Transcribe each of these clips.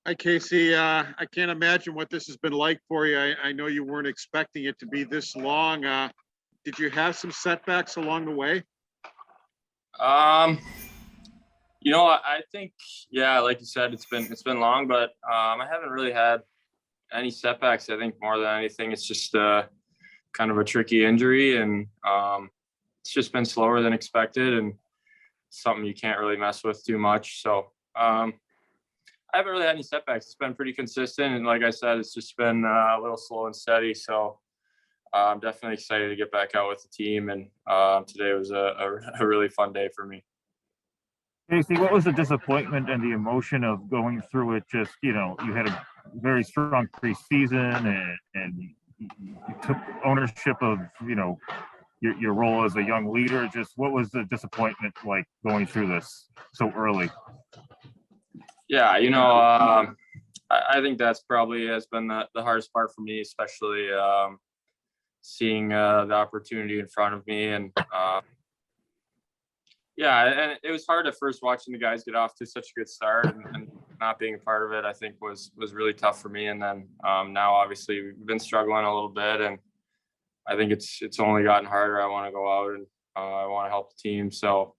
Hi, Casey. I can't imagine what this has been like for you. I know you weren't expecting it to be this long. Did you have some setbacks along the way? Um, I think, yeah, like you said, it's been long, but I haven't really had any setbacks. I think more than anything, it's just kind of a tricky injury, and it's just been slower than expected, and something you can't really mess with too much. So I haven't really had any setbacks. It's been pretty consistent, and like I said, it's just been a little slow and steady. So I'm definitely excited to get back out with the team, and today was a really fun day for me. Casey, what was the disappointment and the emotion of going through it? Just, you had a very strong preseason and you took ownership of, your role as a young leader. Just what was the disappointment like going through this so early? Yeah, I think that's probably has been the hardest part for me, especially seeing the opportunity in front of me. And yeah, and it was hard at first watching the guys get off to such a good start, and not being a part of it, I think was really tough for me. And then now obviously we've been struggling a little bit, and I think it's only gotten harder. I want to go out and I want to help the team. So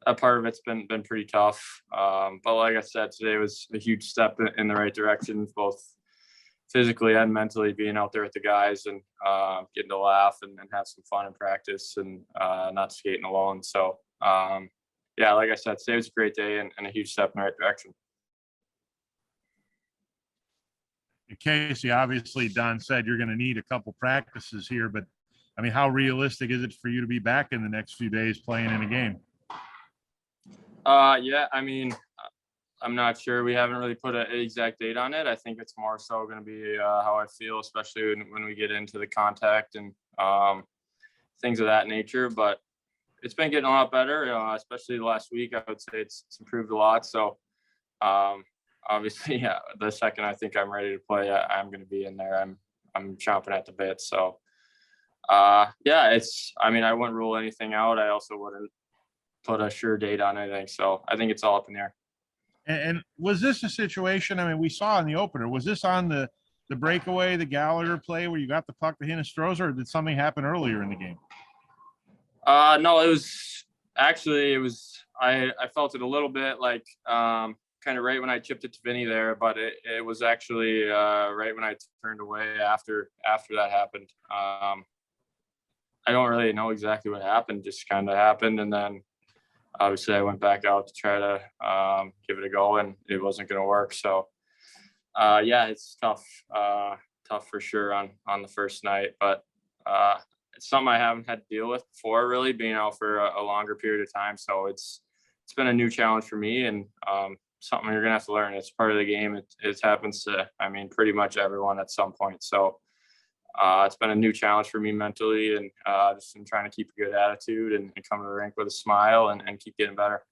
that part of it's been pretty tough. But like I said, today was a huge step in the right direction, both physically and mentally, being out there with the guys and getting to laugh and have some fun in practice, and not skating alone. So yeah, like I said, today was a great day and a huge step in the right direction. Casey, obviously Don said you're going to need a couple practices here, but I mean, how realistic is it for you to be back in the next few days playing in a game? Yeah, I mean, I'm not sure. We haven't really put an exact date on it. I think it's more so going to be how I feel, especially when we get into the contact and things of that nature. But it's been getting a lot better, especially the last week. I would say it's improved a lot. So obviously, yeah, the second I think I'm ready to play, I'm going to be in there. I'm chomping at the bit. So yeah, I mean, I wouldn't rule anything out. I also wouldn't put a sure date on anything. So I think it's all up in the air. And was this a situation, I mean, we saw in the opener, was this on the breakaway, the Gallagher play where you got the puck to Hinostroza, or did something happen earlier in the game? No, it was actually, I felt it a little bit like kind of right when I chipped it to Vinny there, but it was actually right when I turned away after that happened. I don't really know exactly what happened, just kind of happened. And then obviously I went back out to try to give it a go, and it wasn't going to work. So yeah, it's tough for sure on the first night, but it's something I haven't had to deal with before, really, being out for a longer period of time. So it's been a new challenge for me, and something you're gonna have to learn. It's part of the game. It happens to, I mean, pretty much everyone at some point. So it's been a new challenge for me mentally, and just I'm trying to keep a good attitude and come to the rink with a smile and keep getting better.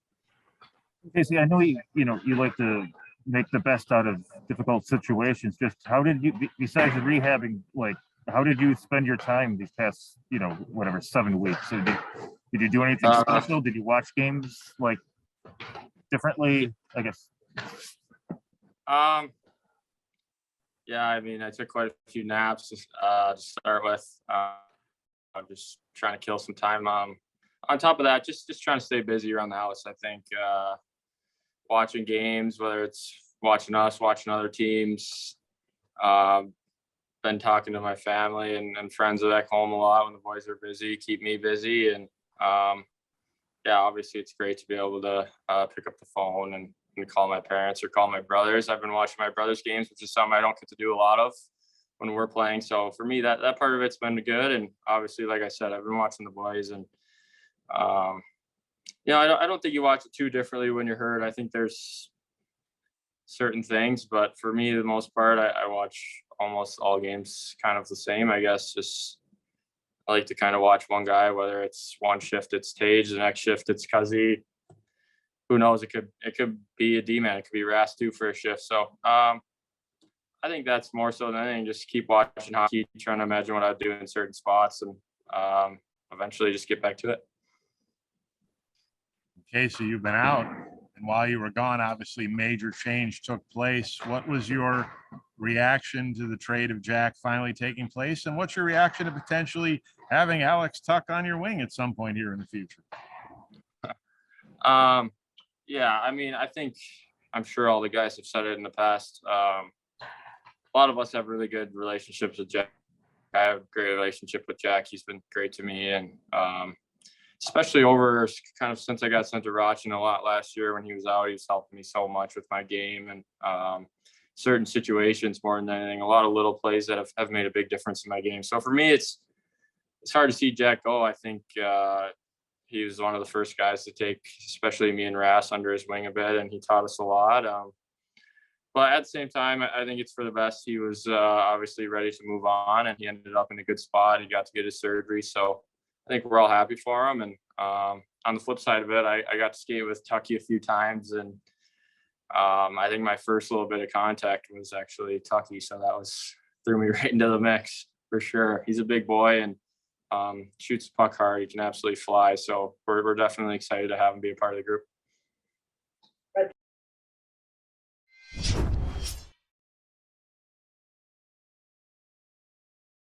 Casey, I know you like to make the best out of difficult situations. Just how did you, besides the rehabbing, like how did you spend your time these past, 7 weeks? So did you do anything special? Did you watch games like differently, I guess? Yeah, I mean, I took quite a few naps to start with. I'm just trying to kill some time. On top of that, just trying to stay busy around the house. I think watching games, whether it's watching us, watching other teams, been talking to my family and friends back home a lot when the boys are busy, keep me busy. And yeah, obviously it's great to be able to pick up the phone and call my parents or call my brothers. I've been watching my brothers' games, which is something I don't get to do a lot of when we're playing. So for me, that part of it's been good. And obviously, like I said, I've been watching the boys, and I don't think you watch it too differently when you're hurt. I think there's certain things, but for me, the most part, I watch almost all games kind of the same, I guess. Just I like to kind of watch one guy, whether it's one shift it's Tage, the next shift it's Cuzzy. Who knows? It could be a D-man. It could be Rastu for a shift. So I think that's more so than anything. Just keep watching hockey, trying to imagine what I'd do in certain spots, and eventually just get back to it. Casey, you've been out, And while you were gone, obviously major change took place. What was your reaction to the trade of Jack finally taking place? And what's your reaction to potentially having Alex Tuck on your wing at some point here in the future? Yeah, I mean, I'm sure all the guys have said it in the past. A lot of us have really good relationships with Jack. I have a great relationship with Jack. He's been great to me. And especially over kind of since I got sent to Rochin a lot last year when he was out, he was helping me so much with my game and certain situations more than anything. A lot of little plays that have made a big difference in my game. So for me, it's hard to see Jack go. I think he was one of the first guys to take, especially me and Rass, under his wing a bit, and he taught us a lot. But at the same time, I think it's for the best. He was obviously ready to move on, and he ended up in a good spot. He got to get his surgery, so I think we're all happy for him. And on the flip side of it, I got to skate with Tucky a few times, and I think my first little bit of contact was actually Tucky, so that threw me right into the mix for sure. He's a big boy and shoots the puck hard. He can absolutely fly. So we're definitely excited to have him be a part of the group.